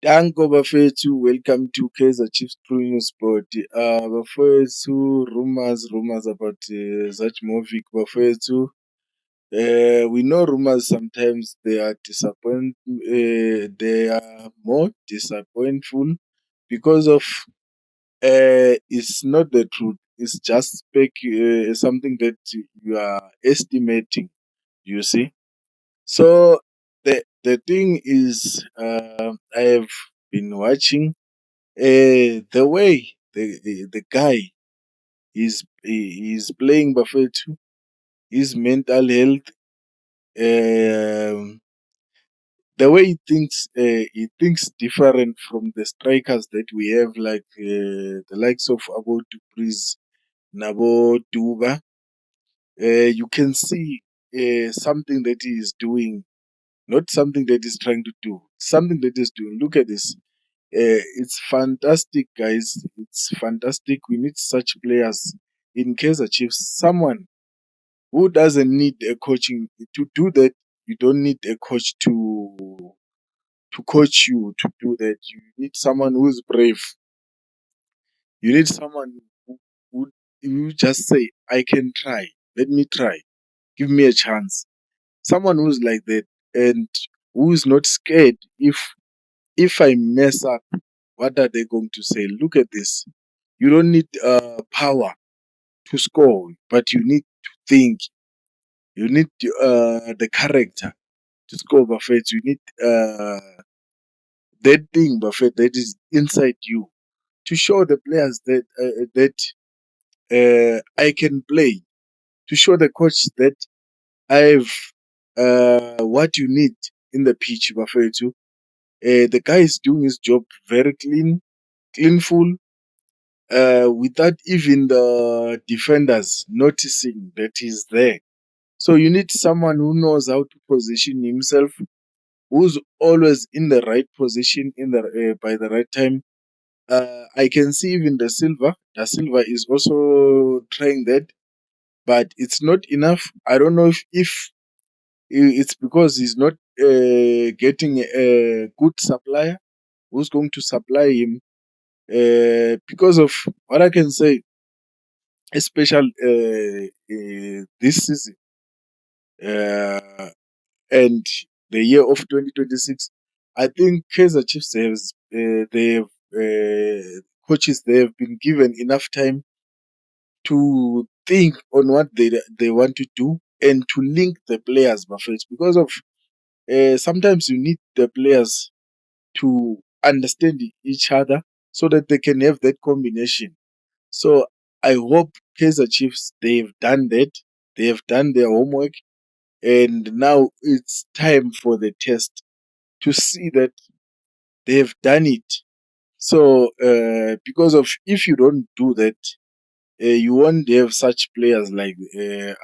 Danko bafethu, welcome to Kaizer Chiefs True News Sport. Bafethu, rumors about Zajmovic bafethu. We know rumors sometimes they are more disappointful because of it's not the truth. It's just something that you are estimating. You see. So the thing is, I have been watching the way the guy is playing Bafetu, his mental health, um, the way he thinks different from the strikers that we have, like the likes of Abo Dupris, Nabo Duba. You can see something that he is doing, not something that he's trying to do, something that he's doing. Look at this. It's fantastic, guys. It's fantastic. We need such players in Kaizer Chiefs. Someone who doesn't need a coaching to do that. You don't need a coach to coach you to do that. You need someone who's brave. You need someone who you just say, "I can try. Let me try. Give me a chance." Someone who's like that and who's not scared. If I mess up, what are they going to say? Look at this. You don't need power to score, but you need to think. You need the character to score, Buffett. You need that thing, Buffett, that is inside you to show the players that I can play. To show the coach that I've what you need in the pitch, Buffett. The guy is doing his job very cleanful, without even the defenders noticing that he's there. So you need someone who knows how to position himself, who's always in the right position in the by the right time. I can see even the Silva. The Silva is also trying that, but it's not enough. I don't know if it's because he's not getting a good supplier who's going to supply him. Because of what I can say, especially this season and the year of 2026, I think Kaizer Chiefs they have coaches they have been given enough time to think on what they want to do and to link the players, Buffett, because of sometimes you need the players to understand each other so that they can have that combination. So I hope Kaizer Chiefs they've done that. They have done their homework, and now it's time for the test to see that they have done it. So because of if you don't do that, you won't have such players like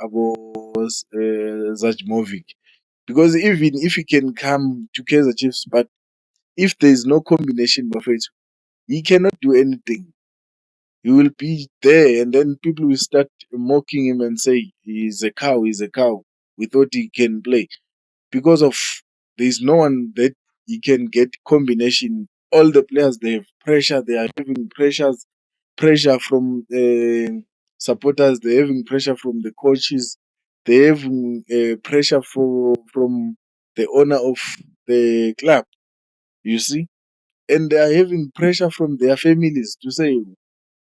Abos Zajmovic. Because even if he can come to Kaizer Chiefs, but if there is no combination of it, he cannot do anything. He will be there, and then people will start mocking him and say he's a cow, he's a cow. We thought he can play because of there's no one that he can get combination. All the players they have pressure, they are having pressure from supporters, they're having pressure from the coaches, they're having pressure from the owner of the club. You see, and they are having pressure from their families to say,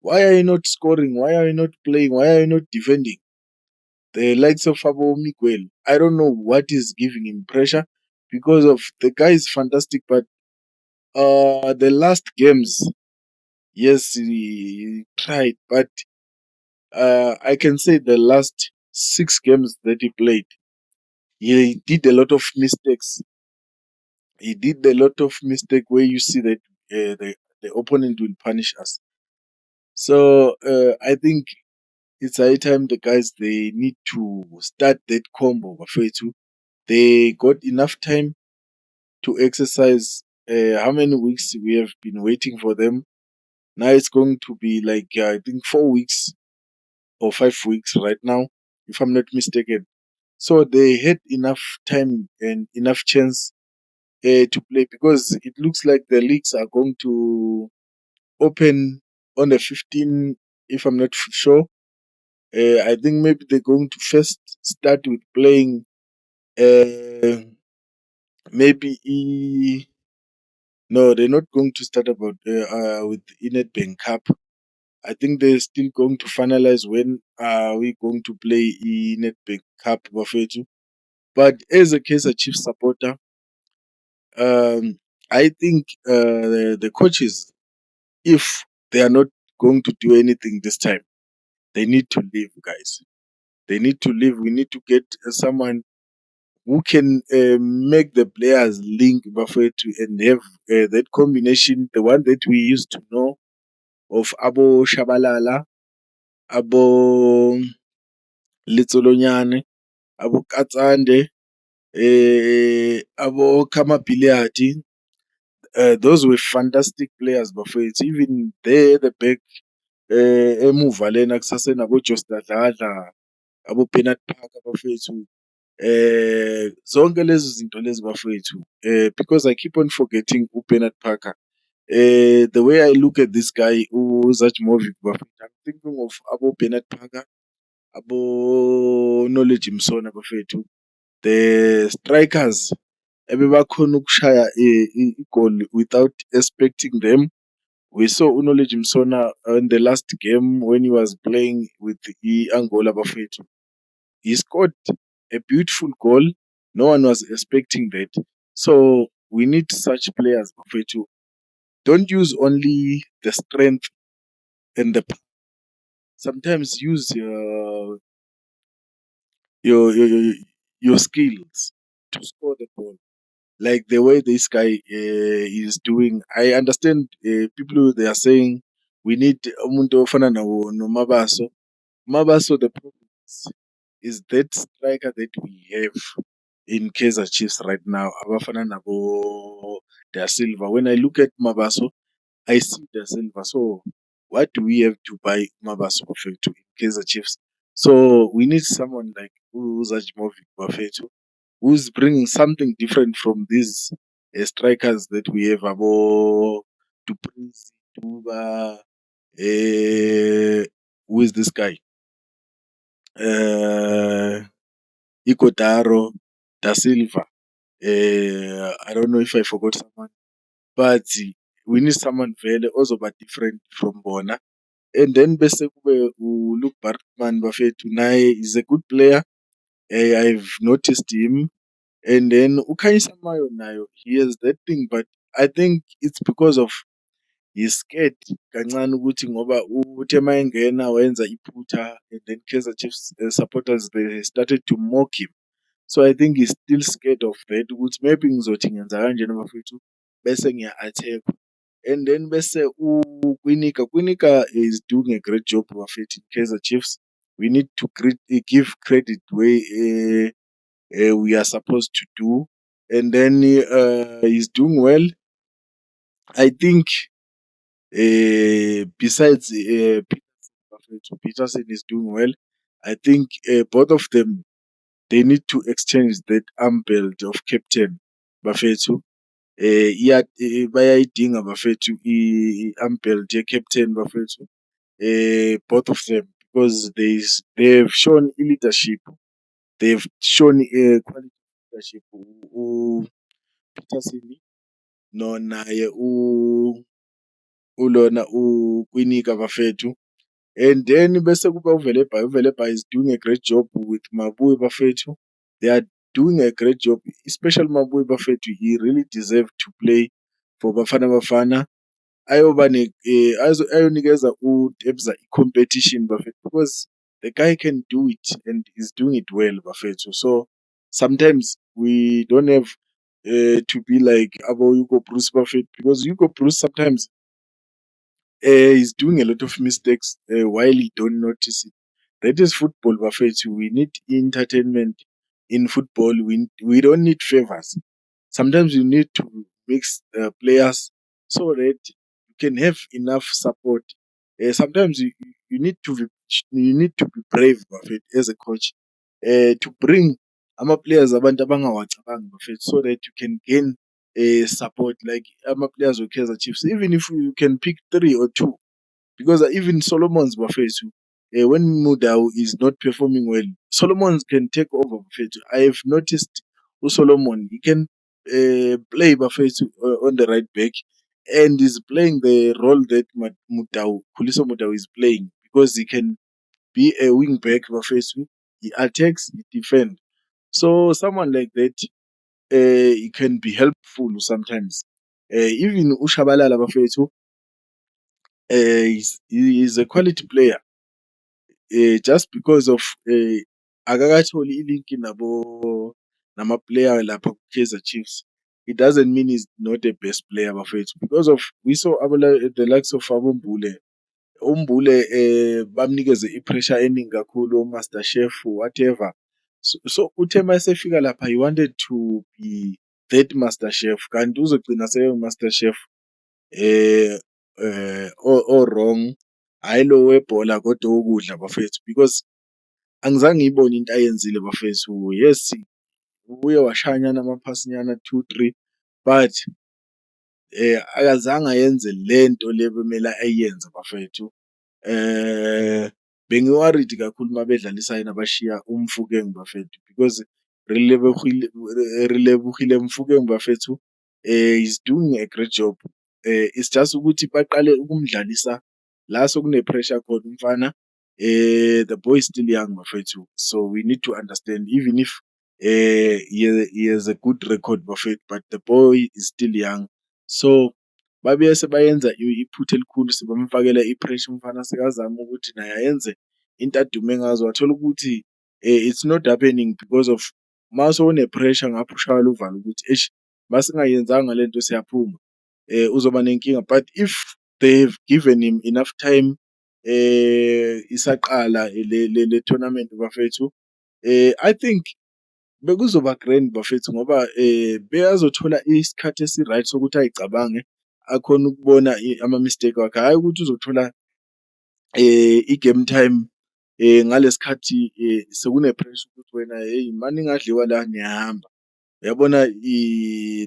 why are you not scoring? Why are you not playing? Why are you not defending? The likes of Fabo Miguel, I don't know what is giving him pressure because of the guy is fantastic, but the last games, yes, he tried, but I can say the last 6 games that he played, he did a lot of mistakes. He did a lot of mistake where you see that the opponent will punish us. So I think it's high time the guys they need to start that combo. Bafethu. They got enough time to exercise. How many weeks we have been waiting for them? Now it's going to be like I think 4 weeks or 5 weeks right now, if I'm not mistaken. So they had enough time and enough chance to play, because it looks like the leagues are going to open on the 15, if I'm not sure. I think maybe they're going to first start with playing uh, maybe no, they're not going to start about with Nedbank Cup. I think they're still going to finalize when are we going to play Nedbank Cup Bafetu. But as a Kaizer Chiefs supporter, um, I think the coaches, if they are not going to do anything this time, they need to leave, guys. They need to leave. We need to get someone who can make the players link Bafetu and have that combination, the one that we used to know of Abo Shabalala, Abo Litsolonyane, Abo Katsande, Abo Kamapiliati. Those were fantastic players, Bafetu. Even they, the back, emuva lena kusasenabo Josta Dladla, abo Bernard Parker bafethu, zonke lezi zinto lezi bafethu, because I keep on forgetting uBernard Parker. The way I look at this guy uZajmovic bafethu, I'm thinking of abo Bernard Parker, abo Knowledge Msona bafethu, the strikers ebebakhona ukushaya igoli without expecting them. We saw uKnowledge Msona in the last game when he was playing with the Angola bafethu. He scored a beautiful goal. No one was expecting that. So we need such players, Bafethu. Don't use only the strength and the. Sometimes use your your your, your skills to score the goal. Like the way this guy is doing. I understand people they are saying we need umuntu ofana no Mabaso. Mabaso, the problem is that striker that we have in Kaizer Chiefs right now, abafana nabo Da Silva. When I look at Mabaso, I see Da Silva. So what do we have to buy Mabaso Bafetu in Kaizer Chiefs? So we need someone like Uzajmovic Bafetu, who's bringing something different from these strikers that we have. Abo Duprez, Duba, who is this guy? Uh, Ikotaro, Da Silva. I don't know if I forgot someone, but we need someone vele ozoba different from bona. And then bese kube uLuke Bartman bafethu, naye is a good player. I've noticed him. And then uKhanyisa Mayo nayo, he has that thing, but I think it's because of he's scared kancane ukuthi ngoba uthe mayengena wenza iphutha, and then Kaizer Chiefs supporters, they started to mock him. So I think he's still scared of that ukuthi maybe ngizothi ngenza kanjena bafethu bese ngiya-attack. And then bese Kwinika is doing a great job bafethu in Kaizer Chiefs. We need to give credit where we are supposed to do. And then he's doing well. I think besides Peterson is doing well. I think both of them, they need to exchange that armbelt of captain bafethu. Bayayidinga bafethu i-armbelt ye-captain bafethu. Both of them, because they've shown leadership. They've shown quality leadership. Peterson no naye ulona uKwinika bafethu. And then bese kuba uVelebha. uVelebha is doing a great job with Mabuyi bafethu. They are doing a great job, especially Mabuyi bafethu. He really deserved to play for Bafana Bafana. Ayonikeza uDebza i-competition bafethu, because the guy can do it and is doing it well bafethu. So sometimes we don't have to be like Abo Hugo Bruce bafethu, because Hugo Bruce sometimes he's doing a lot of mistakes while he don't notice it. That is football, Bafethu. We need entertainment in football. We don't need favors. Sometimes you need to mix players so that you can have enough support. Sometimes you need to be brave, Buffett, as a coach, to bring players abantu abangawacabangi, Buffett, so that you can gain support like ama-players we-Kaizer Chiefs, even if you can pick three or two, because even Solomon's bafethu, when Mudau is not performing well, Solomon can take over bafethu. I have noticed Solomon, he can play bafethu on the right back, and is playing the role that Mudau, Khuliso Mudau is playing, because he can be a wing back bafethu. He attacks, he defends. So someone like that, he can be helpful sometimes. Even Ushabalala bafethu, he is a quality player, just because of akakatholi ilinki nama-player lapha ku-Kaizer Chiefs. It doesn't mean he's not the best player bafethu, because of we saw the likes of Abombule. Umbule bamnikeze i-pressure eningi kakhulu o-Master Chef whatever. So uthe masefika lapha he wanted to be that Master Chef, kanti uzogcina seyo-Master Chef o-wrong, hhayi lo webhola kodwa wokudla bafethu, because angizange ngiyibone into ayenzile bafethu. Yes, uye washayanyana amaphasinyana 2-3, but akazange ayenze le nto le bekumele ayenze bafethu. Bengi-worried kakhulu uma bedlalisa yena bashiya uMfukeng bafethu, because Relebohile Mofokeng bafethu, he's doing a great job. It's just ukuthi baqale ukumdlalisa la sekune-pressure khona umfana. The boy is still young bafethu, so we need to understand, even if he has a good record bafethu, but the boy is still young. So babuye sebayenza iphutha elikhulu, sebamfakela i-pressure umfana, sekazama ukuthi naye ayenze into adume ngazo, wathola ukuthi it's not happening, because of ma sewune-pressure ngapha ushayela uvalo ukuthi eish masingayenzanga le nto siyaphuma, uzoba nenkinga. But if they have given him enough time, isaqala le tournament bafethu, I think bekuzoba grand bafethu, ngoba beyazothola isikhathi esi-right sokuthi ayicabange, akhone ukubona ama-mistake wakhe, hhayi ukuthi uzothola i-game time ngalesikhathi sekune-pressure ukuthi wena hey mane ngadliwa la niyahamba. Uyabona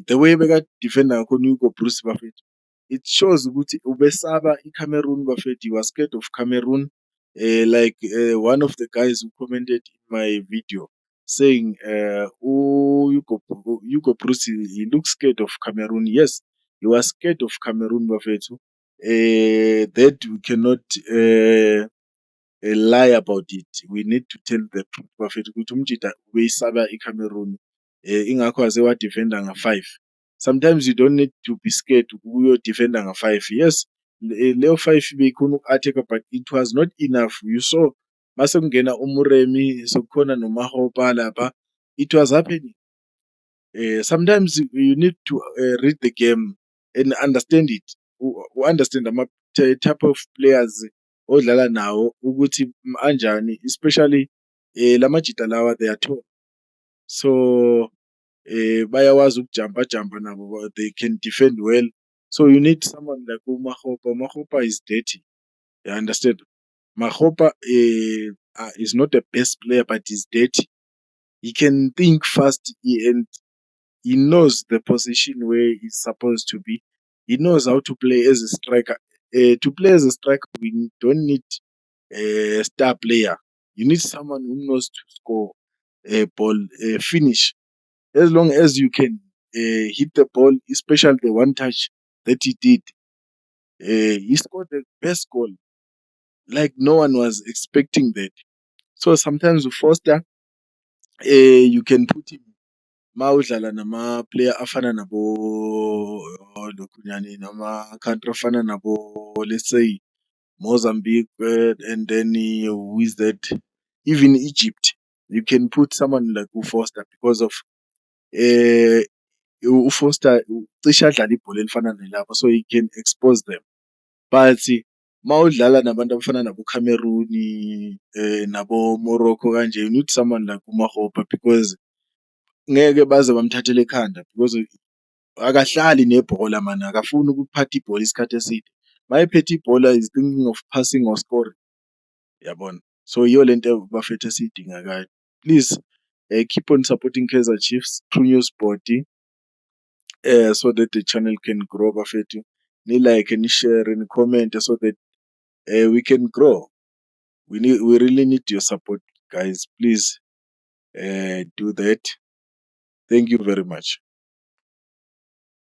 the way beka-defend-a ngakhona u-Hugo Broos bafethu, it shows ukuthi ubesaba iCameroon bafethu. He was scared of Cameroon, like one of the guys who commented in my video saying Hugo Broos, he looks scared of Cameroon. Yes, he was scared of Cameroon bafethu. That we cannot lie about it. We need to tell the truth bafethu ukuthi umjida ubeyisaba iCameroon, ingakho waze wadefenda nga-5. Sometimes you don't need to be scared ukuyodefenda nga-5. Yes, leyo 5 beyikhona uku-attack-a, but it was not enough. You saw mase kungena uMuremi, sekukhona noMahopa lapha, it was happening. Sometimes you need to read the game and understand it. U-understand type of players odlala nawo ukuthi anjani, especially lamajita lawa, they are tall. So bayawazi ukujampa jampa nabo, they can defend well. So you need someone like uMahopa. Mahopa is dirty, you understand. Mahopa is not the best player, but he's dirty. He can think fast, and he knows the position where he's supposed to be. He knows how to play as a striker. To play as a striker, we don't need a star player. You need someone who knows to score a ball, finish. As long as you can hit the ball, especially the one touch that he did, he scored the best goal. Like no one was expecting that. So sometimes with Foster, you can put him mawudlala nama-player afana nabo lokhunyani, nama-country afana nabo, let's say Mozambique, and then who is that? Even Egypt. You can put someone like uFoster, because of uFoster cishe adlala ibhola elifana nelabo, so he can expose them. But mawudlala nabantu abafana nabo-Cameroon, nabo-Morocco kanje, you need someone like uMahopa, because ngeke baze bamthathele ekhanda, because akahlali nebhola man, akafuni ukuphatha ibhola isikhathi eside. Mayephethe ibhola is thinking of passing or scoring, yabona. So yiyo lento bafethu esiyidingakayo. Please keep on supporting Kaizer Chiefs, True News Sport. so that the channel can grow bafethu. Ni like, ni share, ni comment so that we can grow. We really need your support, guys. Please do that. Thank you very much.